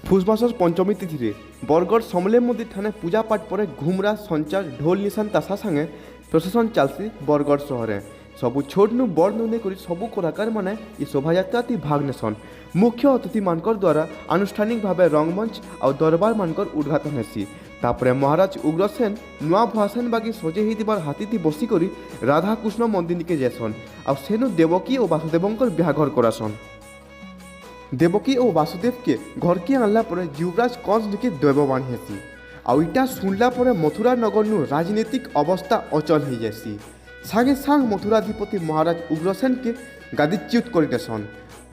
পুষ মাসের পঞ্চমী তিথিরে বরগড় সমলেই মন্দির ঠানে পূজা পাঠ পরে ঘুমরা সঞ্চার ঢোল নিশান তাসা সাথে প্রশাসন চালছি বরগড় সহরে सबु छोट नु बड़ नु नेकरी सबु कलाकार माने ई शोभायात्रा ती भाग नेसन। मुख्य अतिथि मानकर द्वारा आनुष्ठानिक भावे रंगमंच और दरबार मानकर उद्घाटन हेसी। तापरे महाराज उग्रसेन नुआ भाषण बागी सजे हिबार हाथी थी बसी करी राधा कृष्ण मंदिर निके जेसन और सेनु देवकी और वासुदेवंकर बिहाघर करासन। देवकी और वासुदेव के घर के आनला पर युवराज कंस निके दैववाणी हेसी और इटा सुनला पर मथुरा नगर नु राजनीतिक अवस्था अचल हो जासी। सांगे सांग मथुराधिपति महाराज उग्रसेन के गादीच्युत करदेसन।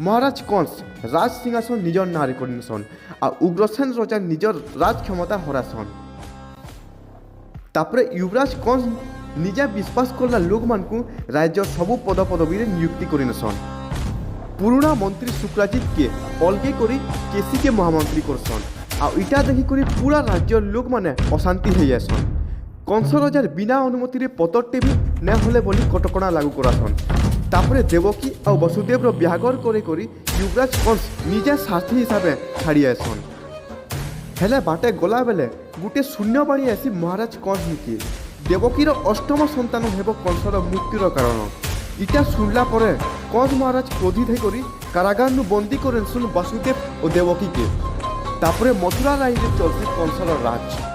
महाराज कंस राज सिंहासन निजर नारे करदेसन और उग्रसेन राजा निजर राज क्षमता हरासन। तापरे युवराज कंस निजा विश्वास करला लोक मानकु राज्य सबु पद पदवी नियुक्ति करनेसन। पुराना मंत्री शुक्राजित के अलगे करी केसी के महामंत्री करसन और इटा देखी करी पूरा राज्य लोक माने अशांति हो जासन। कंस राजार बिना अनुमति रे पतरटे भी न होले बोली कटकणा लागू करासन। तापरे देवकी और वसुदेव बिहाघर करे करी युवराज कंस निजे साथी हिसाब से छाड़ी आसन। हेले बाटे गला बेले गोटे शून्यवाणी आसी महाराज कंस निकी देवकीर अष्टम संतान हेब कंसर मृत्युर कारण। इटा शुणला परे कंस महाराज क्रोधित होकर कारागार नु बंदी करेन वासुदेव और देवकी के। तापरे मथुरा राज्य चलती कंसर राज।